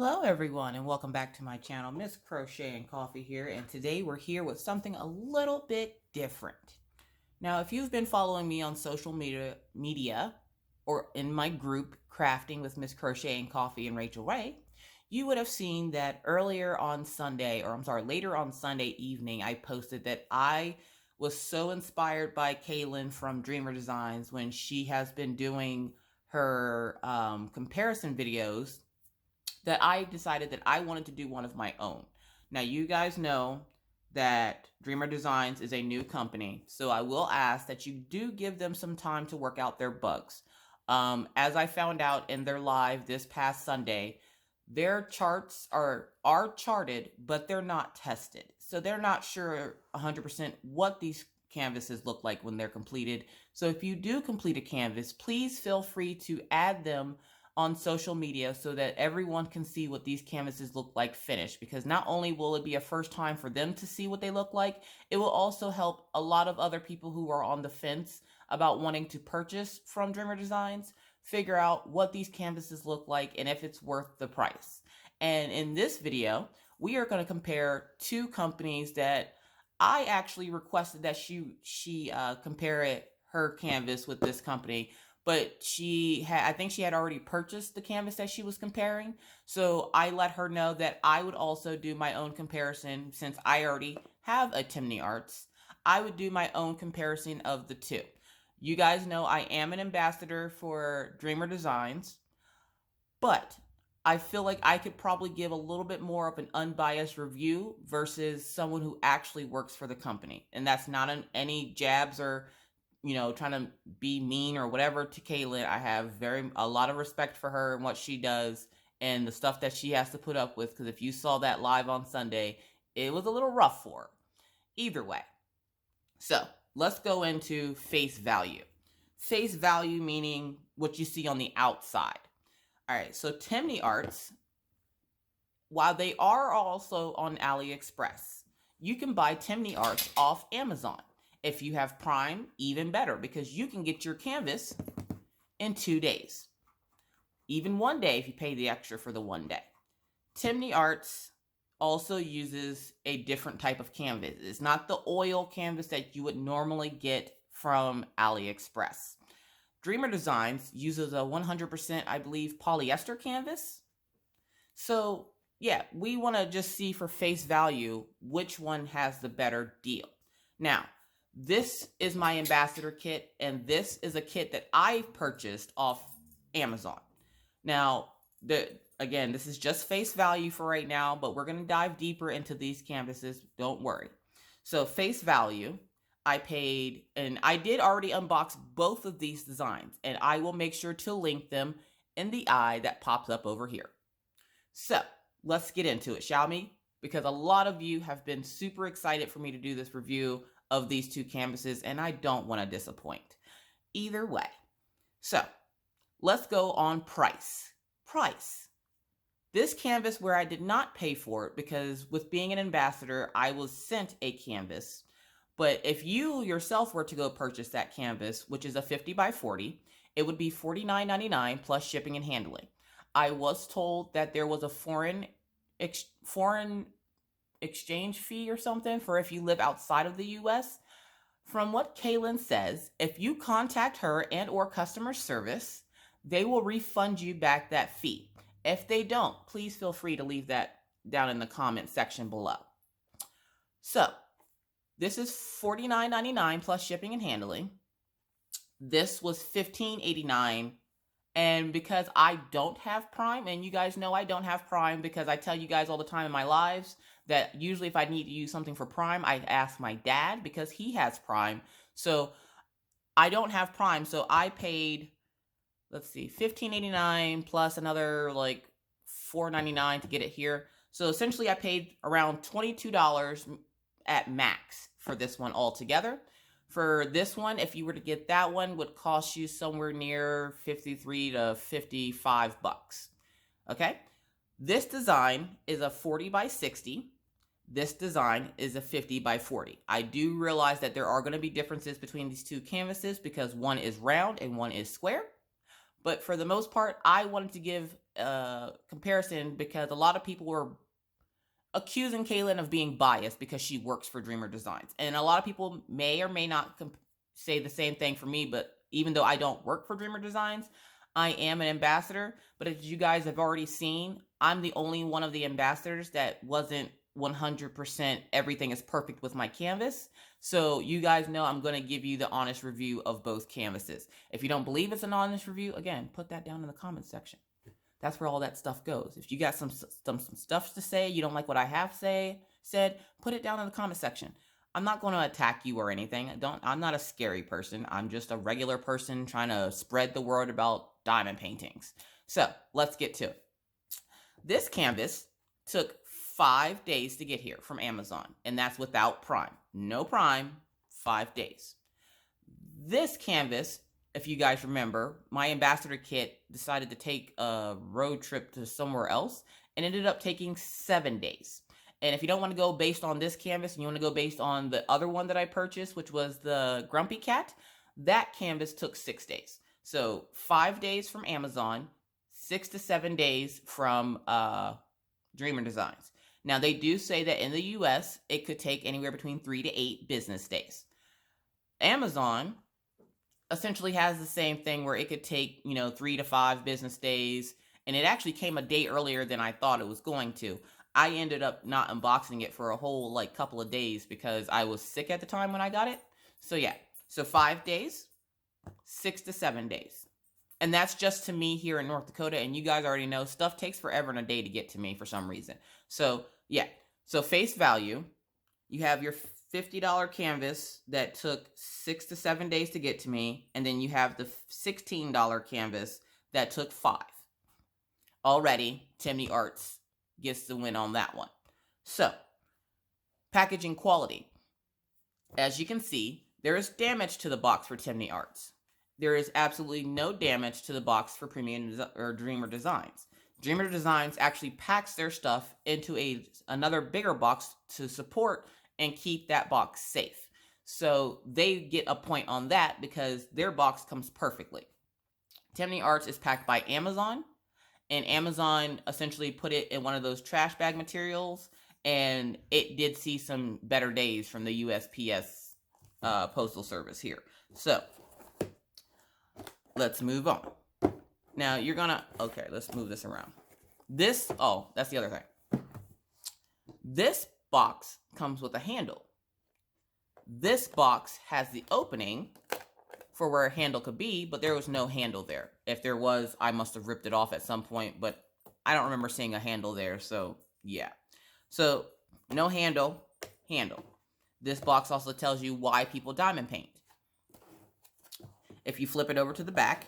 Hello everyone and welcome back to my channel. Miss Crochet and Coffee here, and today we're here with something a little bit different. Now, if you've been following me on social media or in my group Crafting with Miss Crochet and Coffee and Rachel Ray, you would have seen that later on Sunday evening, I posted that I was so inspired by Kaylin from Dreamer Designs when she has been doing her comparison videos, that I decided that I wanted to do one of my own. Now, you guys know that Dreamer Designs is a new company, so I will ask that you do give them some time to work out their bugs. As I found out in their live this past Sunday, their charts are charted, but they're not tested. So they're not sure 100% what these canvases look like when they're completed. So if you do complete a canvas, please feel free to add them on social media so that everyone can see what these canvases look like finished, because not only will it be a first time for them to see what they look like, it will also help a lot of other people who are on the fence about wanting to purchase from Dreamer Designs figure out what these canvases look like and if it's worth the price. And in this video, we are going to compare two companies that I actually requested that she compare her canvas with this company, but I think she had already purchased the canvas that she was comparing. So I let her know that I would also do my own comparison. Since I already have a Tinmi Arts, I would do my own comparison of the two. You guys know I am an ambassador for Dreamer Designs, but I feel like I could probably give a little bit more of an unbiased review versus someone who actually works for the company. And that's not any jabs or trying to be mean or whatever to Kaylin. I have a lot of respect for her and what she does and the stuff that she has to put up with, because if you saw that live on Sunday, it was a little rough for her. Either way. So let's go into face value. Face value meaning what you see on the outside. All right, so Tinmi Arts, while they are also on AliExpress, you can buy Tinmi Arts off Amazon. If you have Prime, even better, because you can get your canvas in 2 days. Even 1 day if you pay the extra for the 1 day. Tinmi Arts also uses a different type of canvas. It's not the oil canvas that you would normally get from AliExpress. Dreamer Designs uses a 100%, I believe, polyester canvas. So yeah, we want to just see for face value which one has the better deal. Now, this is my ambassador kit, and this is a kit that I purchased off Amazon. Now, again, this is just face value for right now, but we're going to dive deeper into these canvases. Don't worry. So face value, I paid, and I did already unbox both of these designs, and I will make sure to link them in the eye that pops up over here. So let's get into it, shall we? Because a lot of you have been super excited for me to do this review of these two canvases, and I don't want to disappoint. Either way. So let's go on price. This canvas, where I did not pay for it, because with being an ambassador, I was sent a canvas. But if you yourself were to go purchase that canvas, which is a 50 by 40, it would be $49.99 plus shipping and handling. I was told that there was a foreign exchange fee or something for if you live outside of the US. From what Kaylin says, if you contact her and or customer service, they will refund you back that fee. If they don't, please feel free to leave that down in the comment section below. So this is $49.99 plus shipping and handling. This was $15.89. And because I don't have Prime, and you guys know I don't have Prime because I tell you guys all the time in my lives that usually if I need to use something for Prime, I ask my dad because he has Prime. So I don't have Prime, so I paid, let's see, $15.89 plus another like $4.99 to get it here. So essentially I paid around $22 at max for this one altogether. For this one, if you were to get that one, would cost you somewhere near 53 to 55 bucks. Okay? This design is a 40 by 60. This design is a 50 by 40. I do realize that there are going to be differences between these two canvases because one is round and one is square. But for the most part, I wanted to give comparison because a lot of people were accusing Kaylin of being biased because she works for Dreamer Designs. And a lot of people may or may not say the same thing for me, but even though I don't work for Dreamer Designs, I am an ambassador. But as you guys have already seen, I'm the only one of the ambassadors that wasn't 100% everything is perfect with my canvas. So you guys know I'm going to give you the honest review of both canvases. If you don't believe it's an honest review, again, put that down in the comments section. That's where all that stuff goes. If you got some stuff to say, you don't like what I have said, put it down in the comment section. I'm not going to attack you or anything. I'm not a scary person. I'm just a regular person trying to spread the word about diamond paintings. So let's get to it. This canvas took 5 days to get here from Amazon, and that's without Prime. No Prime, 5 days. This canvas, if you guys remember, my ambassador kit decided to take a road trip to somewhere else and ended up taking 7 days. And if you don't want to go based on this canvas and you want to go based on the other one that I purchased, which was the Grumpy Cat, that canvas took 6 days. So 5 days from Amazon, 6 to 7 days from Dreamer Designs. Now, they do say that in the US, it could take anywhere between 3 to 8 business days. Amazon essentially has the same thing where it could take, 3 to 5 business days, and it actually came a day earlier than I thought it was going to. I ended up not unboxing it for a whole couple of days because I was sick at the time when I got it. So yeah, so 5 days, 6 to 7 days. And that's just to me here in North Dakota, and you guys already know stuff takes forever and a day to get to me for some reason. So yeah, so face value, you have your $50 canvas that took 6 to 7 days to get to me, and then you have the $16 canvas that took 5. Already, Tinmi Arts gets the win on that one. So, packaging quality. As you can see, there is damage to the box for Tinmi Arts. There is absolutely no damage to the box for Premium or Dreamer Designs. Dreamer Designs actually packs their stuff into another bigger box to support and keep that box safe. So they get a point on that because their box comes perfectly. Tinmi Arts is packed by Amazon, and Amazon essentially put it in one of those trash bag materials, and it did see some better days from the USPS postal service here. So let's move on. Now you're gonna, okay, let's move this around. That's the other thing. This box comes with a handle. This box has the opening for where a handle could be, but there was no handle there. If there was, I must have ripped it off at some point, but I don't remember seeing a handle there, so yeah. So, no handle. This box also tells you why people diamond paint. If you flip it over to the back,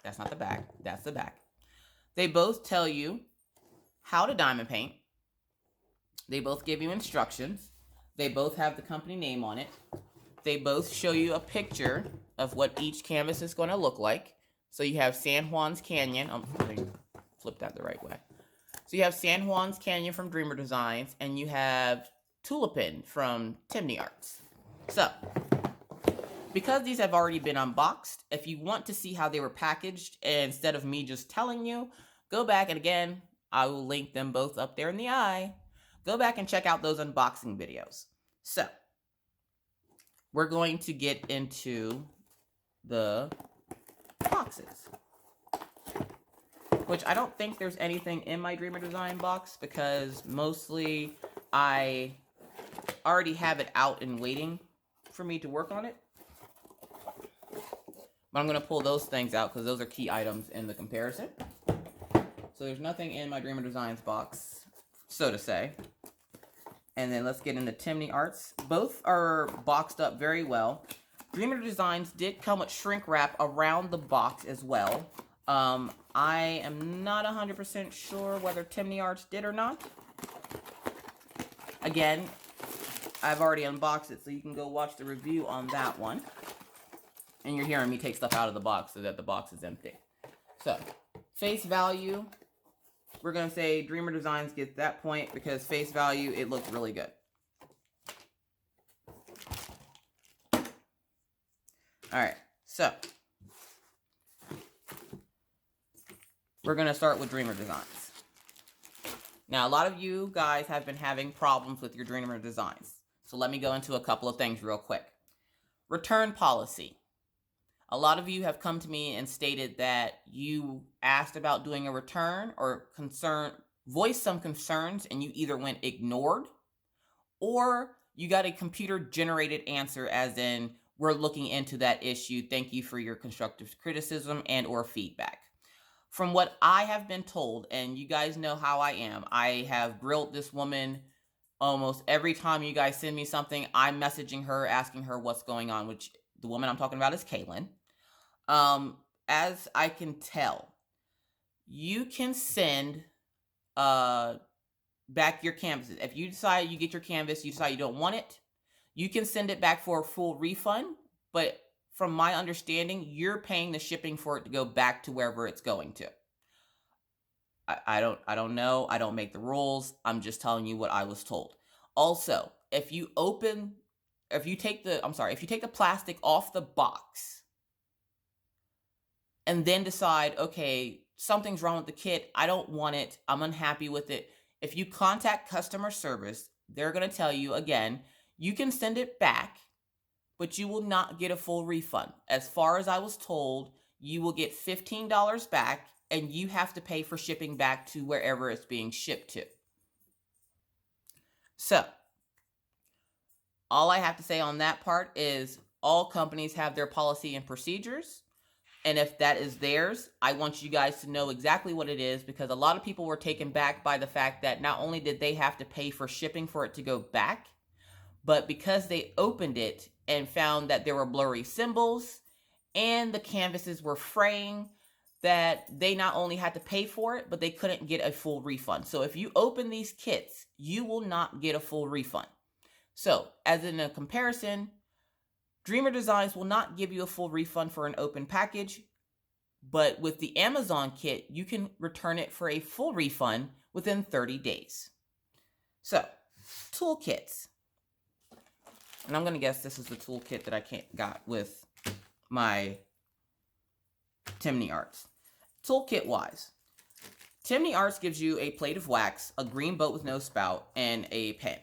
that's not the back, that's the back. They both tell you how to diamond paint. They both give you instructions. They both have the company name on it. They both show you a picture of what each canvas is going to look like. So you have San Juan's Canyon. I'm going to flip that the right way. So you have San Juan's Canyon from Dreamer Designs, and you have Tulipin from Tinmi Arts. So, because these have already been unboxed, if you want to see how they were packaged, instead of me just telling you, go back, and again, I will link them both up there in the eye. Go back and check out those unboxing videos. So, we're going to get into the boxes, which I don't think there's anything in my Dreamer Design box because mostly I already have it out and waiting for me to work on it. But I'm going to pull those things out because those are key items in the comparison. So there's nothing in my Dreamer Designs box, so to say. And then let's get into Tinmi Arts. Both are boxed up very well. Dreamer Designs did come with shrink wrap around the box as well. I am not 100% sure whether Tinmi Arts did or not. Again, I've already unboxed it, so you can go watch the review on that one. And you're hearing me take stuff out of the box so that the box is empty. So, face value. We're going to say Dreamer Designs gets that point because face value, it looks really good. Alright, so. we're going to start with Dreamer Designs. Now, a lot of you guys have been having problems with your Dreamer Designs. So let me go into a couple of things real quick. Return policy. A lot of you have come to me and stated that you asked about doing a return or voiced some concerns, and you either went ignored or you got a computer generated answer, as in, we're looking into that issue. Thank you for your constructive criticism and or feedback. From what I have been told, and you guys know how I am, I have grilled this woman almost every time you guys send me something. I'm messaging her, asking her what's going on, which the woman I'm talking about is Kaylin. As I can tell, you can send back your canvases. If you decide you get your canvas, you decide you don't want it, you can send it back for a full refund. But from my understanding, you're paying the shipping for it to go back to wherever it's going to. I don't know. I don't make the rules. I'm just telling you what I was told. Also, if you take the plastic off the box and then decide, okay, something's wrong with the kit, I don't want it, I'm unhappy with it. If you contact customer service, they're going to tell you again, you can send it back, but you will not get a full refund. As far as I was told, you will get $15 back, and you have to pay for shipping back to wherever it's being shipped to. So, all I have to say on that part is all companies have their policy and procedures. And if that is theirs, I want you guys to know exactly what it is, because a lot of people were taken back by the fact that not only did they have to pay for shipping for it to go back, but because they opened it and found that there were blurry symbols and the canvases were fraying, that they not only had to pay for it, but they couldn't get a full refund. So if you open these kits, you will not get a full refund. So as in a comparison, Dreamer Designs will not give you a full refund for an open package, but with the Amazon kit, you can return it for a full refund within 30 days. So, toolkits. And I'm going to guess this is the toolkit that I got with my Tinmi Arts. Toolkit wise, Tinmi Arts gives you a plate of wax, a green boat with no spout, and a pen.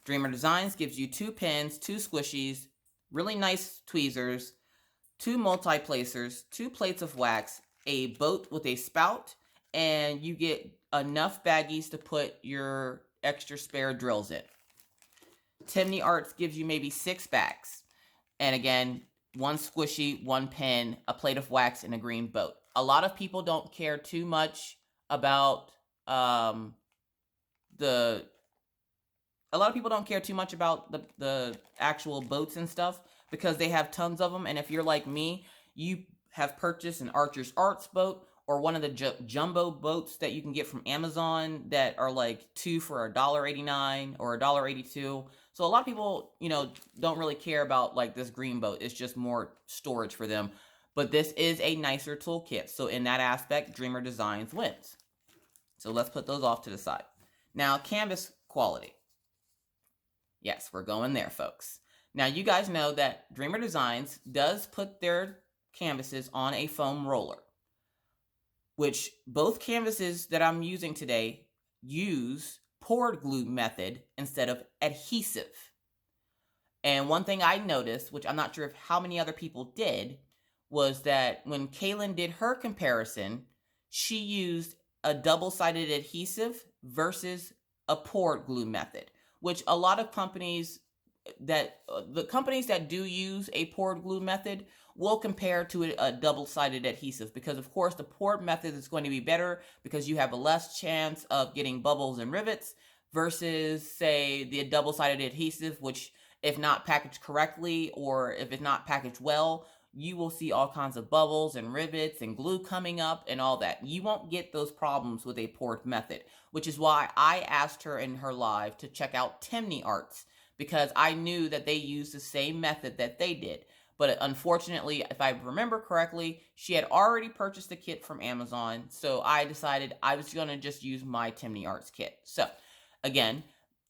Dreamer Designs gives you 2 pens, 2 squishies, really nice tweezers, 2 multi-placers, 2 plates of wax, a boat with a spout, and you get enough baggies to put your extra spare drills in. Tinmi Arts gives you maybe 6 bags. And again, 1 squishy, 1 pen, a plate of wax, and a green boat. A lot of people don't care too much about the actual boats and stuff, because they have tons of them. And if you're like me, you have purchased an Archer's Arts boat or one of the jumbo boats that you can get from Amazon that are like 2 for $1.89 or $1.82. So a lot of people, don't really care about like this green boat. It's just more storage for them. But this is a nicer toolkit. So in that aspect, Dreamer Designs wins. So let's put those off to the side. Now, canvas quality. Yes, we're going there, folks. Now, you guys know that Dreamer Designs does put their canvases on a foam roller, which both canvases that I'm using today use poured glue method instead of adhesive. And one thing I noticed, which I'm not sure if how many other people did, was that when Kaylin did her comparison, she used a double-sided adhesive versus a poured glue method, which a lot of companies the companies that do use a poured glue method will compare to a double-sided adhesive, because of course the poured method is going to be better because you have a less chance of getting bubbles and rivets versus, say, the double-sided adhesive, which if not packaged correctly or if it's not packaged well, you will see all kinds of bubbles and rivets and glue coming up and all that. You won't get those problems with a poured method, which is why I asked her in her live to check out Tinmi Arts, because I knew that they used the same method that they did. But unfortunately, if I remember correctly, she had already purchased the kit from Amazon, so I decided I was going to just use my Tinmi Arts kit. So, again,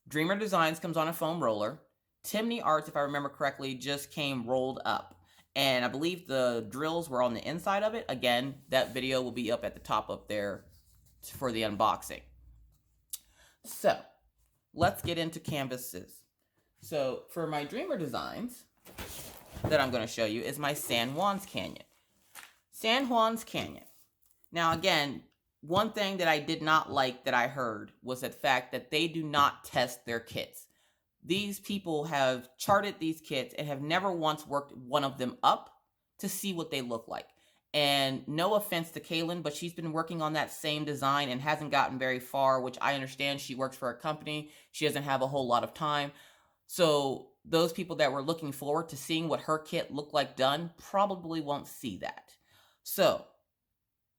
Dreamer Designs comes on a foam roller. Tinmi Arts, if I remember correctly, just came rolled up. And I believe the drills were on the inside of it. Again, that video will be up at the top up there for the unboxing. So let's get into canvases. So for my Dreamer designs that I'm going to show you is my San Juan's Canyon. San Juan's Canyon. Now again, one thing that I did not like that I heard was the fact that they do not test their kits. These people have charted these kits and have never once worked one of them up to see what they look like. And no offense to Kaylin, but she's been working on that same design and hasn't gotten very far, which I understand. She works for a company. She doesn't have a whole lot of time. So those people that were looking forward to seeing what her kit looked like done probably won't see that. So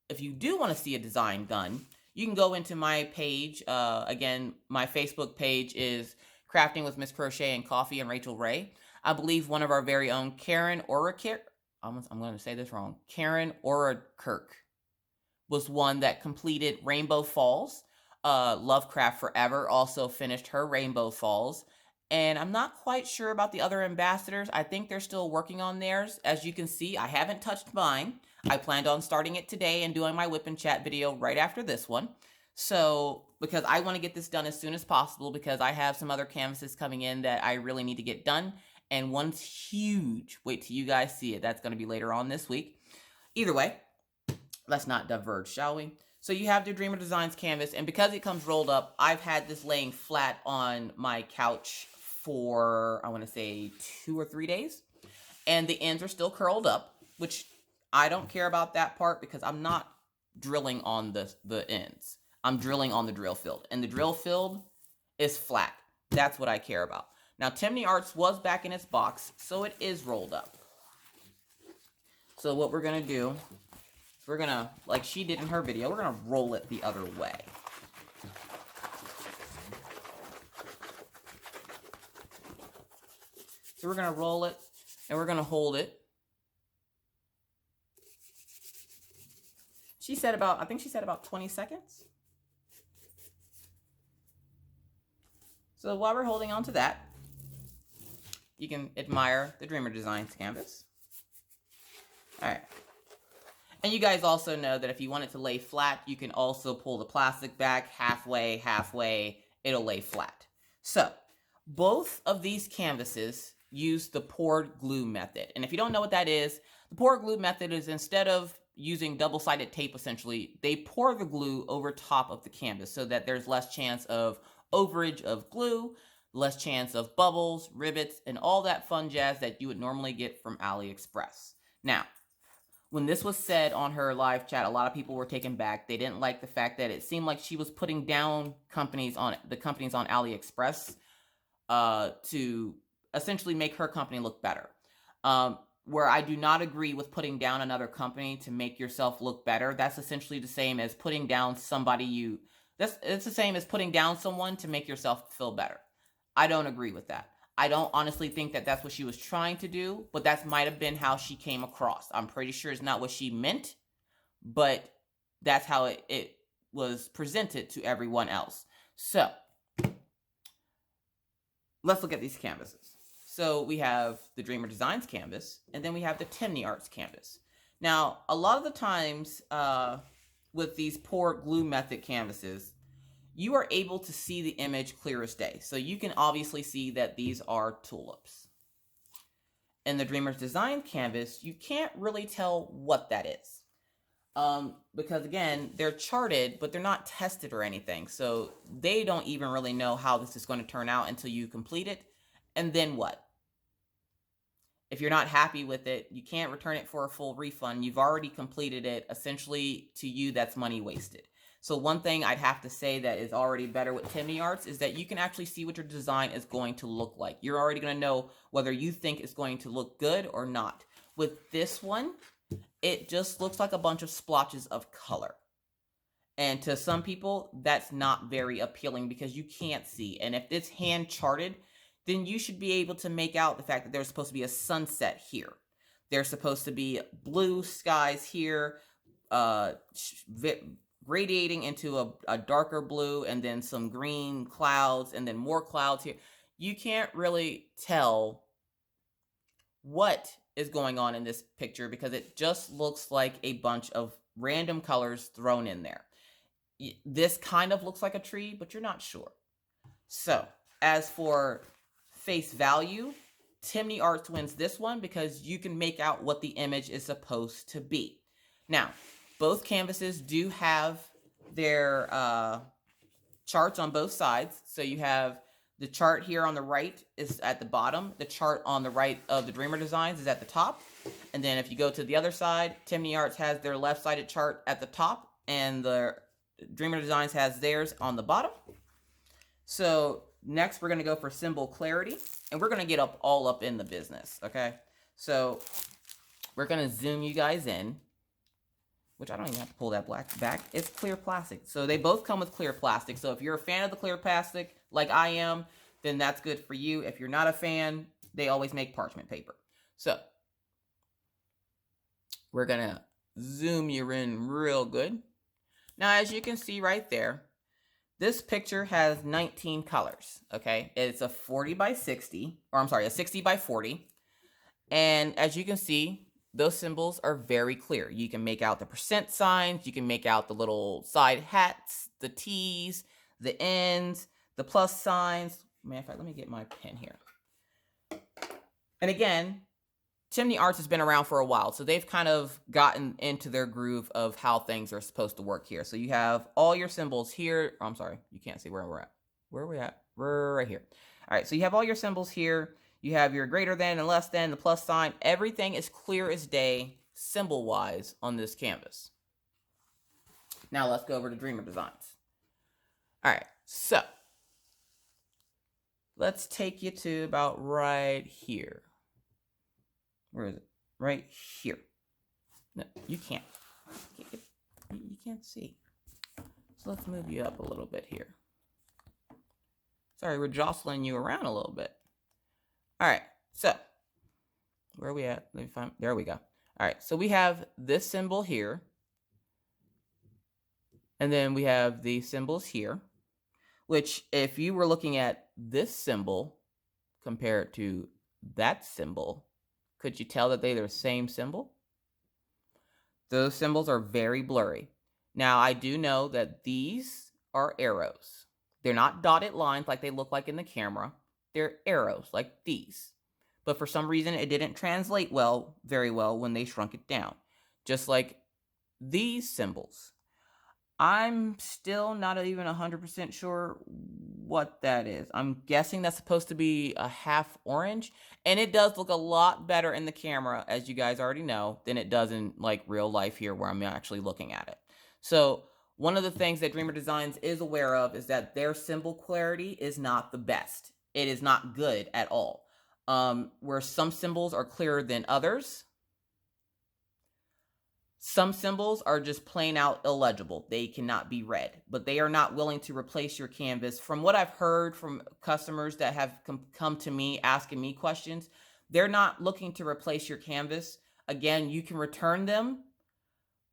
if you do want to see a design done, you can go into my page. Again, my Facebook page is Crafting with Miss Crochet and Coffee and Rachel Ray. I believe one of our very own Karen Orakirk, I'm going to say this wrong, Karen Orakirk was one that completed Rainbow Falls. Lovecraft Forever also finished her Rainbow Falls. And I'm not quite sure about the other ambassadors. I think they're still working on theirs. As you can see, I haven't touched mine. I planned on starting it today and doing my whip and chat video right after this one. So, because I want to get this done as soon as possible, because I have some other canvases coming in that I really need to get done. And one's huge. Wait till you guys see it. That's going to be later on this week. Either way, let's not diverge, shall we? So you have the Dreamer Designs canvas, and because it comes rolled up, I've had this laying flat on my couch for, I want to say, 2 or 3 days. And the ends are still curled up, which I don't care about that part because I'm not drilling on the ends. I'm drilling on the drill field. And the drill field is flat. That's what I care about. Now, Tinmi Arts was back in its box, so it is rolled up. So what we're going to do, we're going to, like she did in her video, we're going to roll it the other way. So we're going to roll it, and we're going to hold it. She said about, I think she said about 20 seconds. So while we're holding on to that, you can admire the Dreamer Designs canvas. All right. And you guys also know that if you want it to lay flat, you can also pull the plastic back halfway, it'll lay flat. So both of these canvases use the poured glue method. And if you don't know what that is, the poured glue method is instead of using double-sided tape, essentially, they pour the glue over top of the canvas so that there's less chance of overage of glue, less chance of bubbles, rivets, and all that fun jazz that you would normally get from AliExpress. Now, when this was said on her live chat, a lot of people were taken back. They didn't like the fact that it seemed like she was putting down companies on AliExpress to essentially make her company look better. Where I do not agree with putting down another company to make yourself look better. That's essentially the same as putting down somebody it's the same as putting down someone to make yourself feel better. I don't agree with that. I don't honestly think that that's what she was trying to do, but that might have been how she came across. I'm pretty sure it's not what she meant, but that's how it was presented to everyone else. So let's look at these canvases. So we have the Dreamer Designs canvas, and then we have the Tinmi Arts canvas. Now, a lot of the times with these poured glue method canvases, you are able to see the image clear as day. So you can obviously see that these are tulips. In the Dreamer's Design canvas, you can't really tell what that is. Because again, they're charted, but they're not tested or anything. So they don't even really know how this is going to turn out until you complete it. And then what? If you're not happy with it, you can't return it for a full refund. You've already completed it. Essentially, to you, that's money wasted. So one thing I'd have to say that is already better with Tinmi Arts is that you can actually see what your design is going to look like. You're already going to know whether you think it's going to look good or not. With this one, it just looks like a bunch of splotches of color. And to some people, that's not very appealing because you can't see. And if it's hand charted, then you should be able to make out the fact that there's supposed to be a sunset here. There's supposed to be blue skies here, radiating into a darker blue, and then some green clouds, and then more clouds here. You can't really tell what is going on in this picture because it just looks like a bunch of random colors thrown in there. This kind of looks like a tree, but you're not sure. So, as for face value, Tinmi Arts wins this one because you can make out what the image is supposed to be. Now, both canvases do have their charts on both sides. So you have the chart here on the right is at the bottom. The chart on the right of the Dreamer Designs is at the top. And then if you go to the other side, Tinmi Arts has their left-sided chart at the top, and the Dreamer Designs has theirs on the bottom. So next we're going to go for symbol clarity, and we're going to get all up in the business, okay? So we're going to zoom you guys in, which I don't even have to pull that black back. It's clear plastic. So they both come with clear plastic. So if you're a fan of the clear plastic, like I am, then that's good for you. If you're not a fan, they always make parchment paper. So we're going to zoom you in real good. Now, as you can see right there, this picture has 19 colors, okay? It's a 40 by 60, or I'm sorry, a 60 by 40. And as you can see, those symbols are very clear. You can make out the percent signs, you can make out the little side hats, the T's, the N's, the plus signs. Matter of fact, let me get my pen here. And again, Tinmi Arts has been around for a while, so they've kind of gotten into their groove of how things are supposed to work here. So you have all your symbols here. Oh, I'm sorry, you can't see where we're at. Where are we at? We're right here. All right, so you have all your symbols here. You have your greater than and less than, the plus sign. Everything is clear as day, symbol-wise, on this canvas. Now let's go over to Dreamer Designs. All right, so let's take you to about right here. Where is it? Right here. No, you can't. You can't see. So let's move you up a little bit here. Sorry, we're jostling you around a little bit. All right, so where are we at? Let me find. There we go. All right, so we have this symbol here. And then we have these symbols here, which if you were looking at this symbol compared to that symbol, could you tell that they're the same symbol? Those symbols are very blurry. Now, I do know that these are arrows. They're not dotted lines like they look like in the camera. They're arrows like these. But for some reason, it didn't translate very well when they shrunk it down. Just like these symbols. I'm still not even 100% sure what that is. I'm guessing that's supposed to be a half orange. And it does look a lot better in the camera, as you guys already know, than it does in like real life here where I'm actually looking at it. So one of the things that Dreamer Designs is aware of is that their symbol clarity is not the best. It is not good at all. Where some symbols are clearer than others. Some symbols are just plain out illegible. They cannot be read, but they are not willing to replace your canvas. From what I've heard from customers that have come to me asking me questions, they're not looking to replace your canvas. Again, you can return them,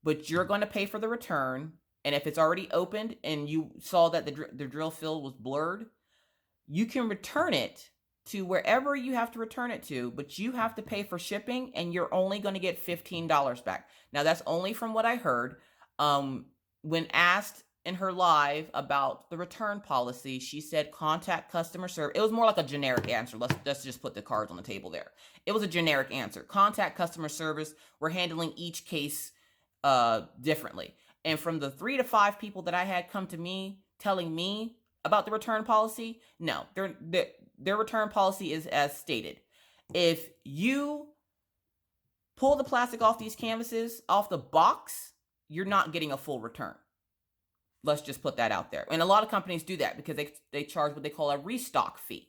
but you're going to pay for the return. And if it's already opened and you saw that the drill field was blurred, you can return it to wherever you have to return it to, but you have to pay for shipping, and you're only going to get $15 back. Now, that's only from what I heard. When asked in her live about the return policy, she said contact customer service. It was more like a generic answer. Let's just put the cards on the table there. It was a generic answer. Contact customer service. We're handling each case differently. And from the 3 to 5 people that I had come to me telling me about the return policy, no, their return policy is as stated. If you pull the plastic off these canvases, off the box, you're not getting a full return. Let's just put that out there. And a lot of companies do that because they charge what they call a restock fee.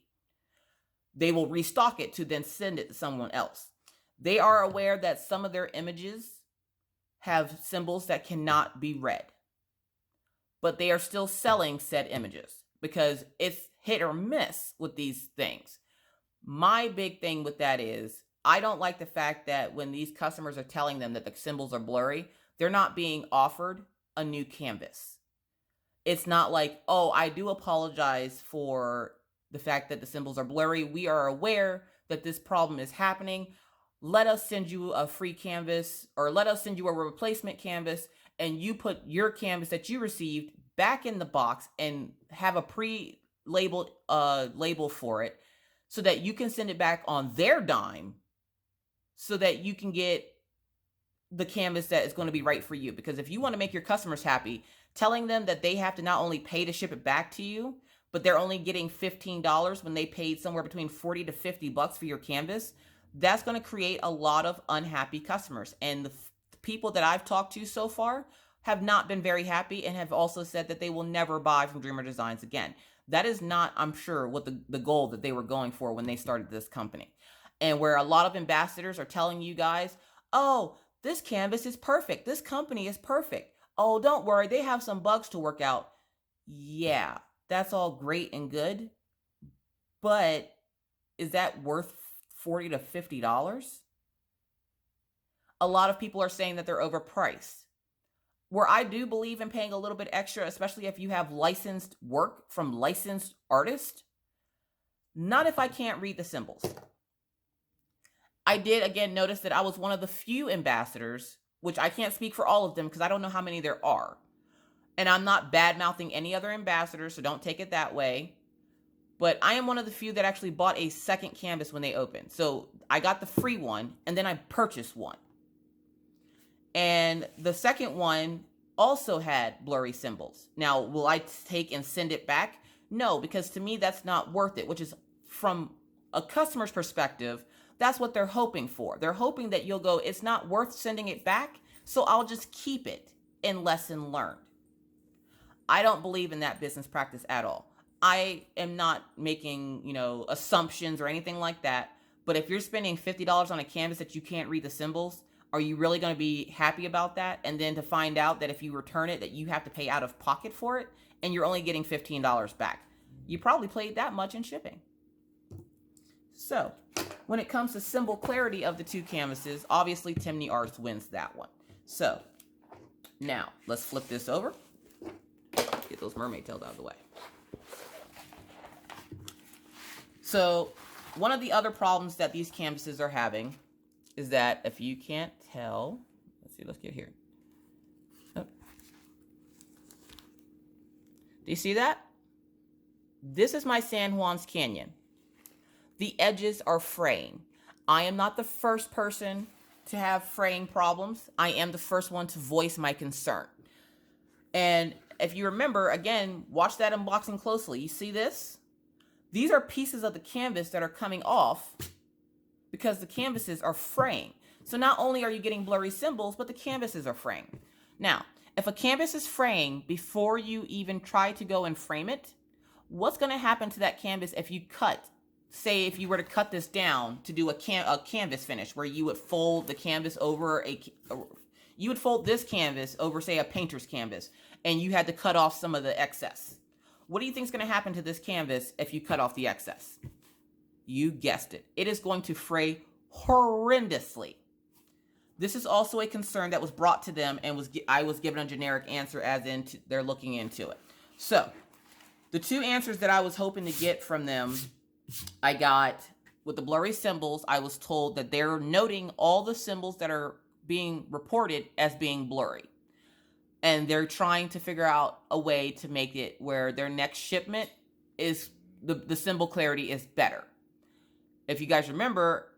They will restock it to then send it to someone else. They are aware that some of their images have symbols that cannot be read, but they are still selling said images because it's hit or miss with these things. My big thing with that is I don't like the fact that when these customers are telling them that the symbols are blurry, they're not being offered a new canvas. It's not like, oh, I do apologize for the fact that the symbols are blurry. We are aware that this problem is happening. let us send you a free canvas, or let us send you a replacement canvas, and you put your canvas that you received back in the box and have a pre-labeled label for it so that you can send it back on their dime so that you can get the canvas that is going to be right for you. Because if you want to make your customers happy, telling them that they have to not only pay to ship it back to you, but they're only getting $15 when they paid somewhere between 40 to 50 bucks for your canvas, that's going to create a lot of unhappy customers. And the people that I've talked to so far have not been very happy and have also said that they will never buy from Dreamer Designs again. That is not, I'm sure, what the goal that they were going for when they started this company. And where a lot of ambassadors are telling you guys, oh, this canvas is perfect. This company is perfect. Oh, don't worry, they have some bugs to work out. Yeah, that's all great and good, but is that worth $40 to $50? A lot of people are saying that they're overpriced. Where I do believe in paying a little bit extra, especially if you have licensed work from licensed artists, not if I can't read the symbols. I did again notice that I was one of the few ambassadors, which I can't speak for all of them because I don't know how many there are. And I'm not bad mouthing any other ambassadors, so don't take it that way. But I am one of the few that actually bought a second canvas when they opened. So I got the free one and then I purchased one. And the second one also had blurry symbols. Now, will I take and send it back? No, because to me, that's not worth it, which is from a customer's perspective, that's what they're hoping for. They're hoping that you'll go, it's not worth sending it back, so I'll just keep it in lesson learned. I don't believe in that business practice at all. I am not making, assumptions or anything like that. But if you're spending $50 on a canvas that you can't read the symbols, are you really going to be happy about that? And then to find out that if you return it, that you have to pay out of pocket for it, and you're only getting $15 back. You probably paid that much in shipping. So, when it comes to symbol clarity of the two canvases, obviously Tinmi Arts wins that one. So, now, let's flip this over. Get those mermaid tails out of the way. So, one of the other problems that these canvases are having is that if you can't tell, let's get here. Oh. Do you see that? This is my San Juan's Canyon. The edges are fraying. I am not the first person to have fraying problems. I am the first one to voice my concern. And if you remember, again, watch that unboxing closely. You see this? These are pieces of the canvas that are coming off because the canvases are fraying. So not only are you getting blurry symbols, but the canvases are fraying. Now, if a canvas is fraying before you even try to go and frame it, what's going to happen to that canvas if you cut? Say if you were to cut this down to do a canvas finish where you would fold the canvas over you would fold this canvas over, say, a painter's canvas, and you had to cut off some of the excess. What do you think is going to happen to this canvas if you cut off the excess? You guessed it. It is going to fray horrendously. This is also a concern that was brought to them, and I was given a generic answer as in they're looking into it. So, the two answers that I was hoping to get from them, I got with the blurry symbols. I was told that they're noting all the symbols that are being reported as being blurry. And they're trying to figure out a way to make it where their next shipment is the symbol clarity is better. If you guys remember,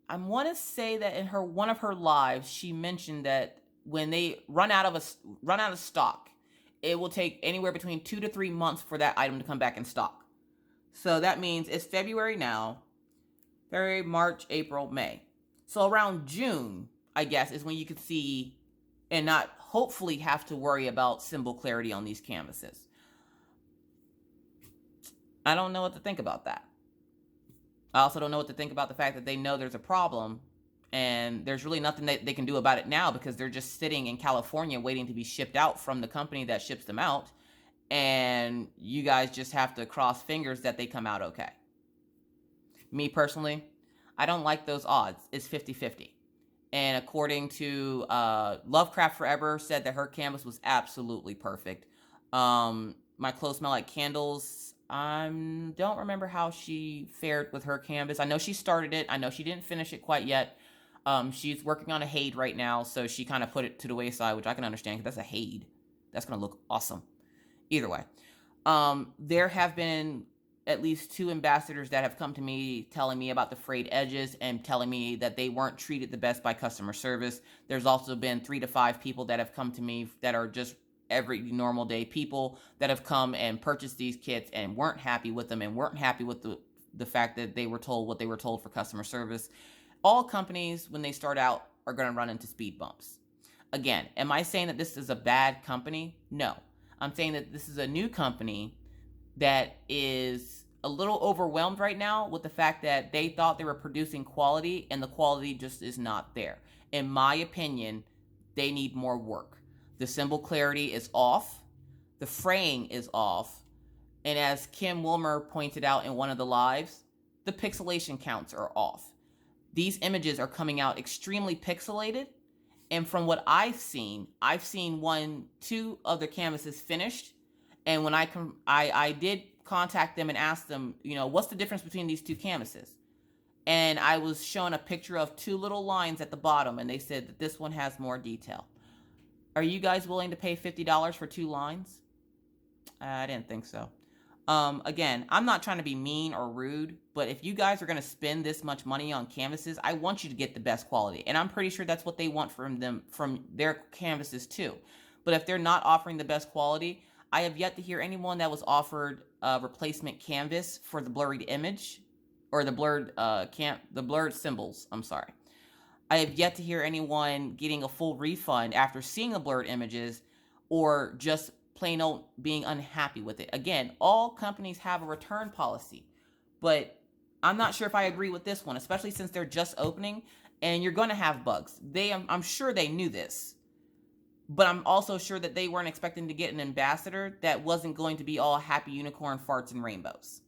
I want to say that in one of her lives, she mentioned that when they run out of stock, it will take anywhere between 2 to 3 months for that item to come back in stock. So that means it's February now, February, March, April, May. So around June, I guess, is when you could see and not hopefully have to worry about symbol clarity on these canvases. I don't know what to think about that. I also don't know what to think about the fact that they know there's a problem and there's really nothing that they can do about it now because they're just sitting in California waiting to be shipped out from the company that ships them out. And you guys just have to cross fingers that they come out okay. Me personally, I don't like those odds. It's 50-50. And according to Lovecraft Forever said that her canvas was absolutely perfect. My Clothes Smell Like Candles, I don't remember how she fared with her canvas. I know she started it. I know she didn't finish it quite yet. She's working on a Hade right now, so she kind of put it to the wayside, which I can understand because that's a Hade. That's going to look awesome. Either way. There have been at least 2 ambassadors that have come to me telling me about the frayed edges and telling me that they weren't treated the best by customer service. There's also been 3 to 5 people that have come to me that are just every normal day people that have come and purchased these kits and weren't happy with them and weren't happy with the fact that they were told what they were told for customer service. All companies, when they start out, are going to run into speed bumps. Again, am I saying that this is a bad company? No. I'm saying that this is a new company that is a little overwhelmed right now with the fact that they thought they were producing quality and the quality just is not there. In my opinion, they need more work. The symbol clarity is off. The fraying is off. And as Kim Wilmer pointed out in one of the lives, the pixelation counts are off. These images are coming out extremely pixelated. And from what I've seen 2 other canvases finished. And when I did contact them and ask them, what's the difference between these 2 canvases? And I was shown a picture of 2 little lines at the bottom, and they said that this one has more detail. Are you guys willing to pay $50 for 2 lines? I didn't think so. Again, I'm not trying to be mean or rude, but if you guys are going to spend this much money on canvases, I want you to get the best quality. And I'm pretty sure that's what they want from their canvases too. But if they're not offering the best quality, I have yet to hear anyone that was offered a replacement canvas for the blurred image or the blurred symbols. I'm sorry. I have yet to hear anyone getting a full refund after seeing the blurred images or just plain old being unhappy with it. Again, all companies have a return policy, but I'm not sure if I agree with this one, especially since they're just opening and you're going to have bugs. I'm sure they knew this, but I'm also sure that they weren't expecting to get an ambassador that wasn't going to be all happy unicorn farts and rainbows.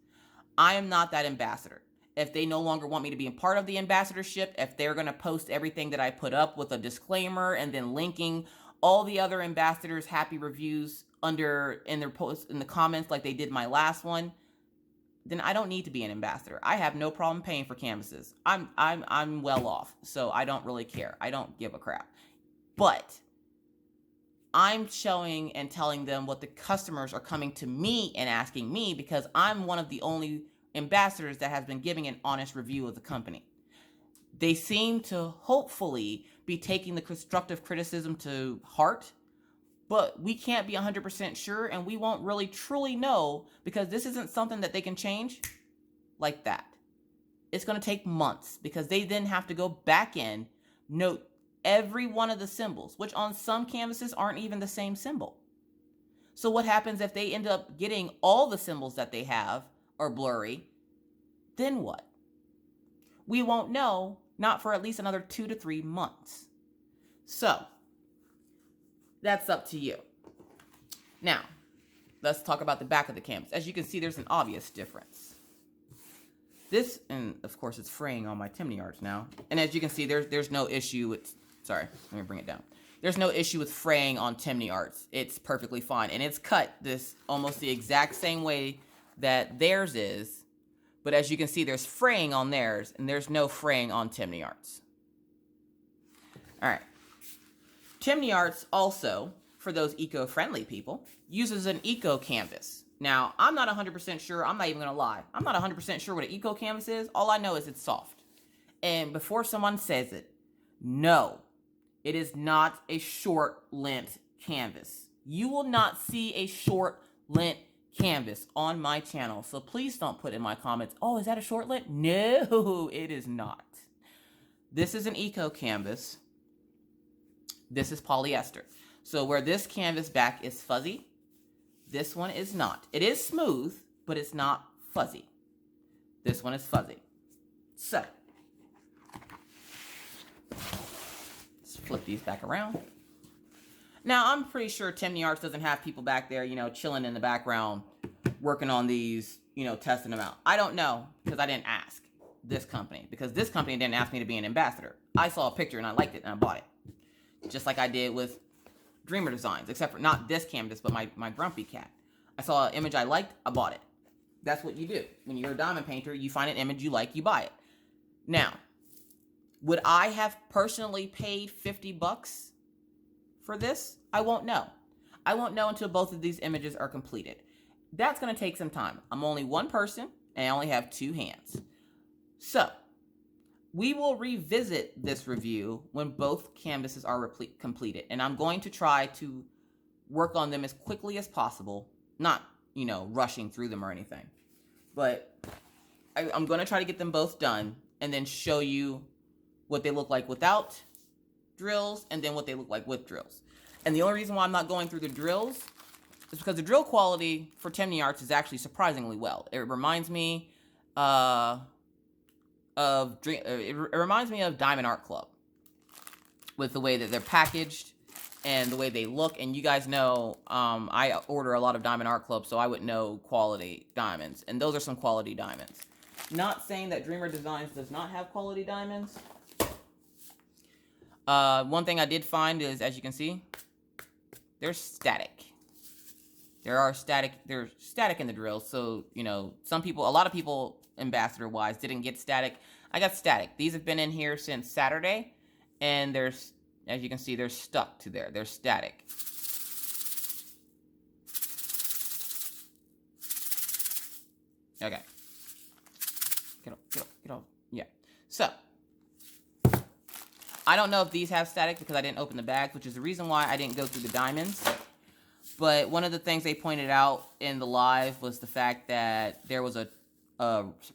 I am not that ambassador. If they no longer want me to be a part of the ambassadorship, if they're going to post everything that I put up with a disclaimer and then linking all the other ambassadors' happy reviews in their posts in the comments like they did my last one, then I don't need to be an ambassador. I have no problem paying for canvases. I'm well off, so I don't really care. I don't give a crap. But I'm showing and telling them what the customers are coming to me and asking me because I'm one of the only ambassadors that has been giving an honest review of the company. They seem to hopefully be taking the constructive criticism to heart, but we can't be 100% sure and we won't really truly know because this isn't something that they can change like that. It's going to take months because they then have to go back in, note every one of the symbols, which on some canvases aren't even the same symbol. So what happens if they end up getting all the symbols that they have are blurry? Then what? We won't know, not for at least another 2 to 3 months. So that's up to you. Now, let's talk about the back of the canvas. As you can see, there's an obvious difference. This, and of course it's fraying on my Tinmi Arts now. And as you can see, there's no issue with, sorry, let me bring it down. There's no issue with fraying on Tinmi Arts. It's perfectly fine. And it's cut this almost the exact same way that theirs is. But as you can see, there's fraying on theirs, and there's no fraying on Tinmi Arts. All right. Tinmi Arts also, for those eco-friendly people, uses an eco canvas. Now, I'm not 100% sure. I'm not even going to lie. I'm not 100% sure what an eco canvas is. All I know is it's soft. And before someone says it, no, it is not a short length canvas. You will not see a short length canvas on my channel. So please don't put in my comments, oh, is that a short length? No, it is not. This is an eco canvas. This is polyester. So where this canvas back is fuzzy, this one is not. It is smooth, but it's not fuzzy. This one is fuzzy. So, let's flip these back around. Now, I'm pretty sure Tinmi Arts doesn't have people back there, chilling in the background, working on these, testing them out. I don't know, because I didn't ask this company, because this company didn't ask me to be an ambassador. I saw a picture and I liked it and I bought it. Just like I did with Dreamer Designs, except for not this canvas, but my Grumpy Cat. I saw an image I liked, I bought it. That's what you do. When you're a diamond painter, you find an image you like, you buy it. Now, Would I have personally paid 50 bucks for this? I won't know. I won't know until both of these images are completed. That's going to take some time. I'm only one person and I only have two hands. So we will revisit this review when both canvases are completed. And I'm going to try to work on them as quickly as possible. Not, rushing through them or anything. But I'm going to try to get them both done and then show you what they look like without drills and then what they look like with drills. And the only reason why I'm not going through the drills is because the drill quality for Tinmi Arts is actually surprisingly well. It reminds me of Diamond Art Club with the way that they're packaged and the way they look. And you guys know I order a lot of Diamond Art Club, so I would know quality diamonds. And those are some quality diamonds. Not saying that Dreamer Designs does not have quality diamonds. One thing I did find is, as you can see, they're static. They're static in the drills. So, a lot of people, ambassador-wise, didn't get static. I got static. These have been in here since Saturday, and as you can see, they're stuck to there. They're static. Okay. Get off. Yeah. So, I don't know if these have static because I didn't open the bags, which is the reason why I didn't go through the diamonds. But one of the things they pointed out in the live was the fact that there was a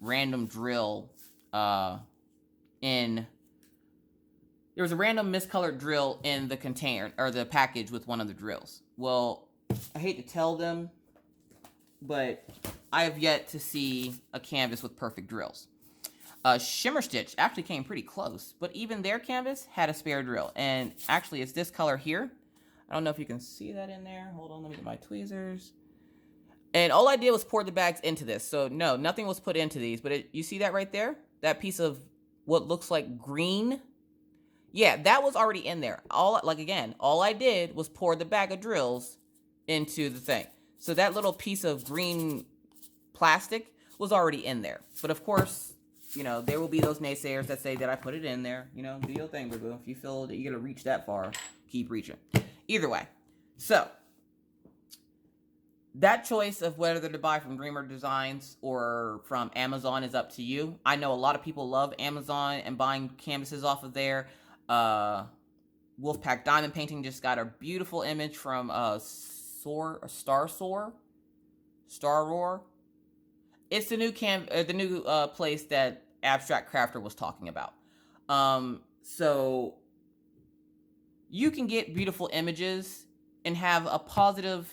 random drill there was a random miscolored drill in the container or the package with one of the drills. Well, I hate to tell them, but I have yet to see a canvas with perfect drills. Shimmer Stitch actually came pretty close, but even their canvas had a spare drill. And actually, it's this color here. I don't know if you can see that in there. Hold on, let me get my tweezers. And all I did was pour the bags into this. So no, nothing was put into these, but you see that right there? That piece of what looks like green? Yeah, that was already in there. All I did was pour the bag of drills into the thing. So that little piece of green plastic was already in there. But of course, there will be those naysayers that say that I put it in there. Do your thing, boo-boo. If you feel that you're going to reach that far, keep reaching. Either way. So, that choice of whether to buy from Dreamer Designs or from Amazon is up to you. I know a lot of people love Amazon and buying canvases off of there. Wolfpack Diamond Painting just got a beautiful image from Star Roar. It's the new place that Abstract Crafter was talking about. So you can get beautiful images and have a positive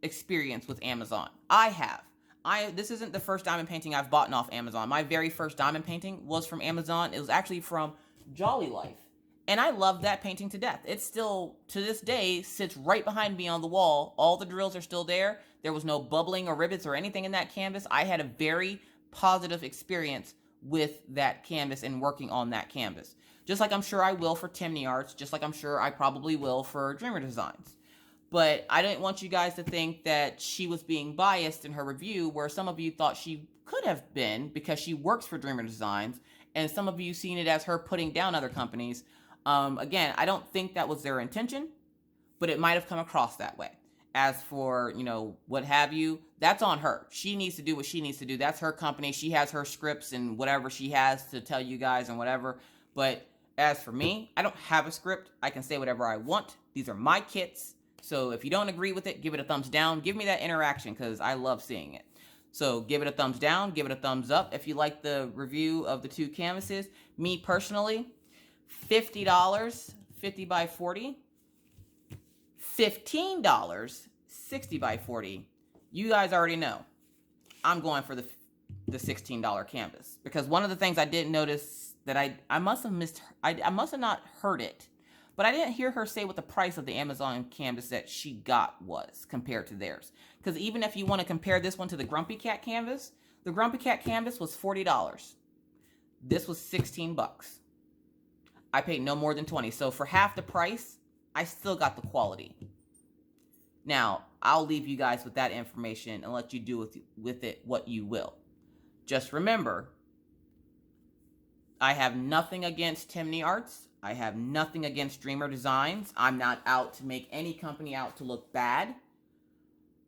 experience with Amazon. I have. This isn't the first diamond painting I've bought off Amazon. My very first diamond painting was from Amazon. It was actually from Jolly Life. And I love that painting to death. It still, to this day, sits right behind me on the wall. All the drills are still there. There was no bubbling or rivets or anything in that canvas. I had a very positive experience with that canvas and working on that canvas. Just like I'm sure I will for Tinmi Arts, just like I'm sure I probably will for Dreamer Designs. But I didn't want you guys to think that she was being biased in her review, where some of you thought she could have been because she works for Dreamer Designs, and some of you seen it as her putting down other companies. Again, I don't think that was their intention, but it might have come across that way. As for, what have you, that's on her. She needs to do what she needs to do. That's her company. She has her scripts and whatever she has to tell you guys and whatever. But as for me, I don't have a script. I can say whatever I want. These are my kits. So if you don't agree with it, give it a thumbs down. Give me that interaction because I love seeing it. So give it a thumbs down. Give it a thumbs up if you like the review of the two canvases. Me personally, $50, 50 by 40. $15, 60 by 40. You guys already know. I'm going for the $16 canvas. Because one of the things I did notice that I must have missed, I must have not heard it. But I didn't hear her say what the price of the Amazon canvas that she got was compared to theirs. Because even if you want to compare this one to the Grumpy Cat canvas, the Grumpy Cat canvas was $40. This was 16 bucks. I paid no more than 20. So for half the price, I still got the quality. Now, I'll leave you guys with that information and let you do with it what you will. Just remember, I have nothing against Tinmi Arts. I have nothing against Dreamer Designs. I'm not out to make any company out to look bad.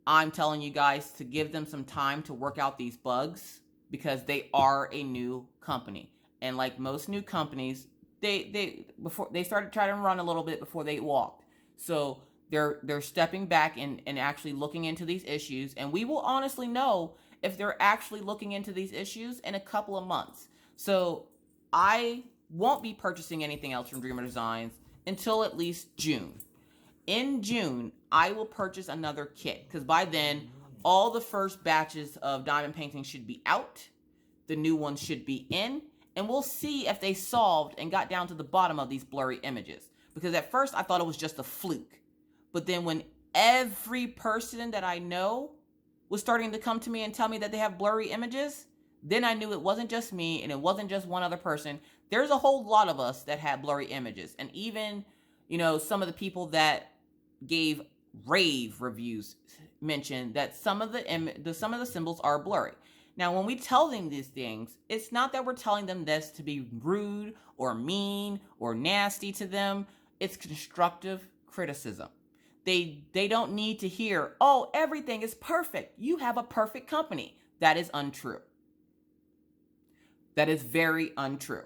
I'm telling you guys to give them some time to work out these bugs because they are a new company. And like most new companies, before they started trying to run a little bit before they walked. So they're stepping back and actually looking into these issues, and we will honestly know if they're actually looking into these issues in a couple of months. So I won't be purchasing anything else from Dreamer Designs until at least June. In June, I will purchase another kit because by then, all the first batches of diamond painting should be out. The new ones should be in, and we'll see if they solved and got down to the bottom of these blurry images. Because at first, I thought it was just a fluke. But then when every person that I know was starting to come to me and tell me that they have blurry images, then I knew it wasn't just me and it wasn't just one other person. There's a whole lot of us that had blurry images. And even, some of the people that gave rave reviews mentioned that some of the symbols are blurry. Now, when we tell them these things, it's not that we're telling them this to be rude or mean or nasty to them. It's constructive criticism. They don't need to hear, oh, everything is perfect. You have a perfect company. That is untrue. That is very untrue.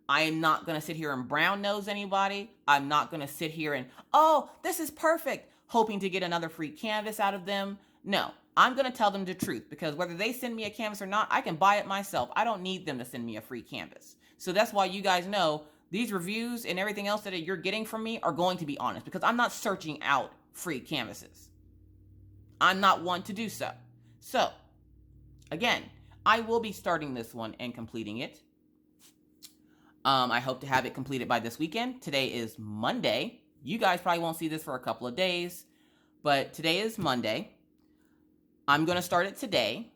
I am not going to sit here and brown nose anybody. I'm not going to sit here and, oh, this is perfect, hoping to get another free canvas out of them. No, I'm going to tell them the truth because whether they send me a canvas or not, I can buy it myself. I don't need them to send me a free canvas. So that's why you guys know these reviews and everything else that you're getting from me are going to be honest because I'm not searching out free canvases. I'm not one to do so. So, again, I will be starting this one and completing it. I hope to have it completed by this weekend. Today is Monday. You guys probably won't see this for a couple of days, but today is Monday. I'm going to start it today,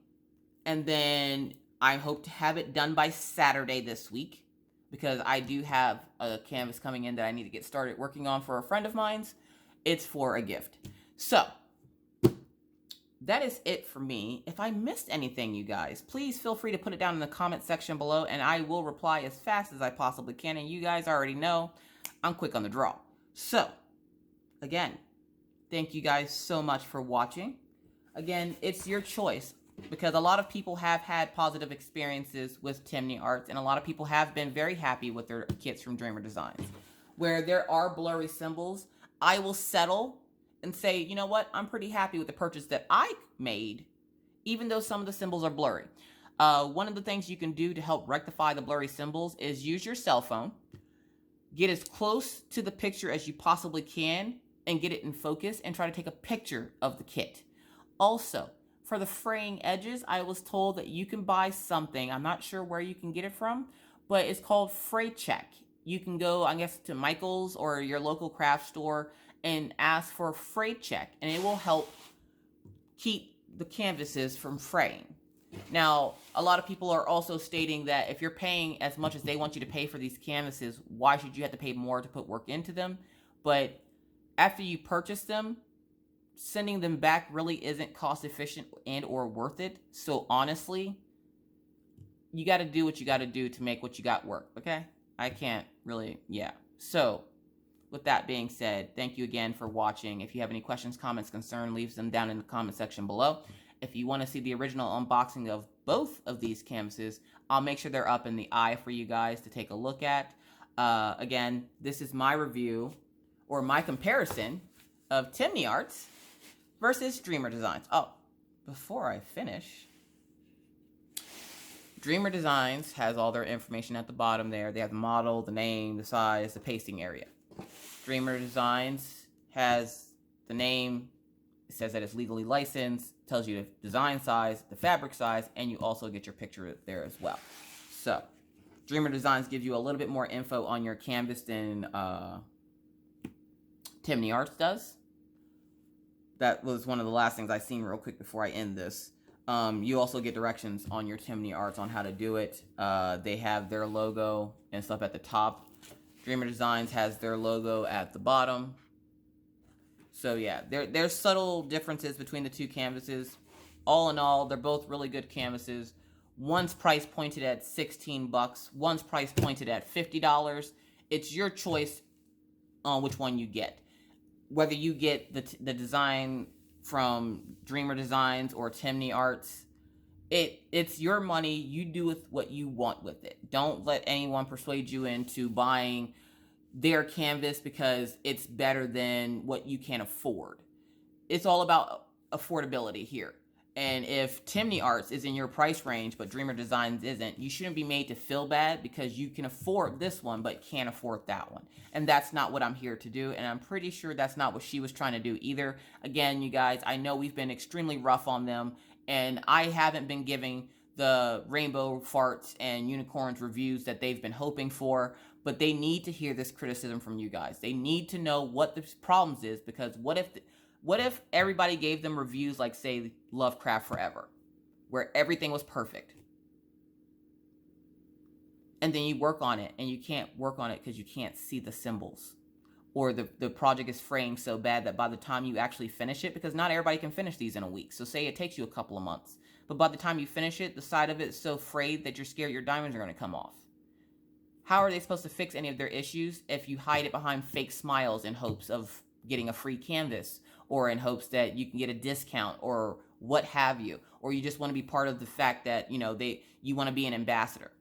and then I hope to have it done by Saturday this week because I do have a canvas coming in that I need to get started working on for a friend of mine's. It's for a gift. So, that is it for me. If I missed anything, you guys, please feel free to put it down in the comment section below, and I will reply as fast as I possibly can. And you guys already know I'm quick on the draw. So, again, thank you guys so much for watching. Again, it's your choice because a lot of people have had positive experiences with Tinmi Arts, and a lot of people have been very happy with their kits from Dreamer Designs. Where there are blurry symbols, I will settle and say, you know what, I'm pretty happy with the purchase that I made, even though some of the symbols are blurry. One of the things you can do to help rectify the blurry symbols is use your cell phone, get as close to the picture as you possibly can, and get it in focus, and try to take a picture of the kit. Also, for the fraying edges, I was told that you can buy something, I'm not sure where you can get it from, but it's called Fray Check. You can go, I guess, to Michael's or your local craft store and ask for a fray check, and it will help keep the canvases from fraying. Now, a lot of people are also stating that if you're paying as much as they want you to pay for these canvases, why should you have to pay more to put work into them? But after you purchase them, sending them back really isn't cost efficient and or worth it. So honestly, you got to do what you got to do to make what you got work, okay? I can't really, yeah. So, with that being said, thank you again for watching. If you have any questions, comments, concerns, leave them down in the comment section below. If you want to see the original unboxing of both of these canvases, I'll make sure they're up in the eye for you guys to take a look at. Again, this is my review, or my comparison, of Tinmi Arts versus Dreamer Designs. Oh, before I finish, Dreamer Designs has all their information at the bottom there. They have the model, the name, the size, the pasting area. Dreamer Designs has the name. It says that it's legally licensed, tells you the design size, the fabric size, and you also get your picture there as well. So, Dreamer Designs gives you a little bit more info on your canvas than Tinmi Arts does. That was one of the last things I seen real quick before I end this. You also get directions on your Tinmi Arts on how to do it. They have their logo and stuff at the top. Dreamer Designs has their logo at the bottom. So yeah, there's subtle differences between the two canvases. All in all, they're both really good canvases. One's price pointed at 16 bucks. One's price pointed at $50. It's your choice on which one you get. Whether you get the design from Dreamer Designs or Tinmi Arts, it's your money. You do with what you want with it. Don't let anyone persuade you into buying their canvas because it's better than what you can afford. It's all about affordability here. And if Tinmi Arts is in your price range but Dreamer Designs isn't, you shouldn't be made to feel bad because you can afford this one but can't afford that one. And that's not what I'm here to do, and I'm pretty sure that's not what she was trying to do either. Again, you guys, I know we've been extremely rough on them, and I haven't been giving the rainbow farts and unicorns reviews that they've been hoping for, but they need to hear this criticism from you guys. They need to know what the problems is, because what if everybody gave them reviews like, say, Lovecraft Forever, where everything was perfect? And then you work on it, and you can't work on it because you can't see the symbols. Or the project is framed so bad that by the time you actually finish it, because not everybody can finish these in a week. So say it takes you a couple of months. But by the time you finish it, the side of it is so frayed that you're scared your diamonds are going to come off. How are they supposed to fix any of their issues if you hide it behind fake smiles in hopes of getting a free canvas, or in hopes that you can get a discount, or what have you, or you just want to be part of the fact that, you know, you want to be an ambassador?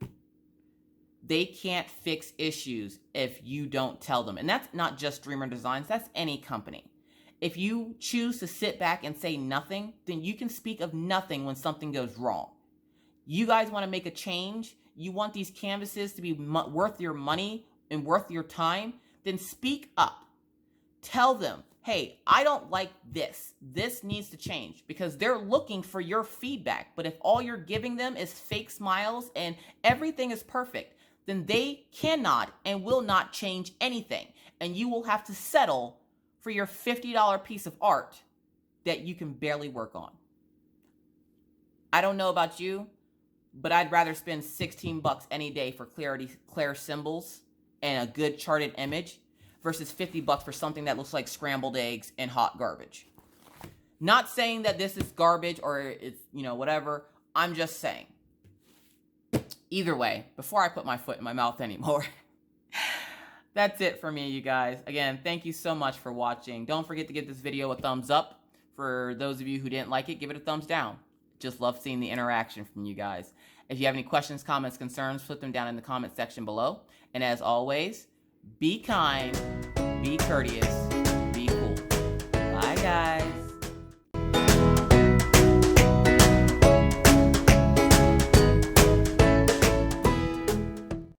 They can't fix issues if you don't tell them. And that's not just Dreamer Designs, that's any company. If you choose to sit back and say nothing, then you can speak of nothing when something goes wrong. You guys want to make a change? You want these canvases to be worth your money and worth your time? Then speak up. Tell them, hey, I don't like this. This needs to change, because they're looking for your feedback. But if all you're giving them is fake smiles and everything is perfect, then they cannot and will not change anything. And you will have to settle for your $50 piece of art that you can barely work on. I don't know about you, but I'd rather spend 16 bucks any day for clear symbols and a good charted image versus 50 bucks for something that looks like scrambled eggs and hot garbage. Not saying that this is garbage or it's, you know, whatever. I'm just saying. Either way, before I put my foot in my mouth anymore, that's it for me, you guys. Again, thank you so much for watching. Don't forget to give this video a thumbs up. For those of you who didn't like it, give it a thumbs down. Just love seeing the interaction from you guys. If you have any questions, comments, concerns, put them down in the comment section below. And as always, be kind, be courteous, be cool. Bye, guys.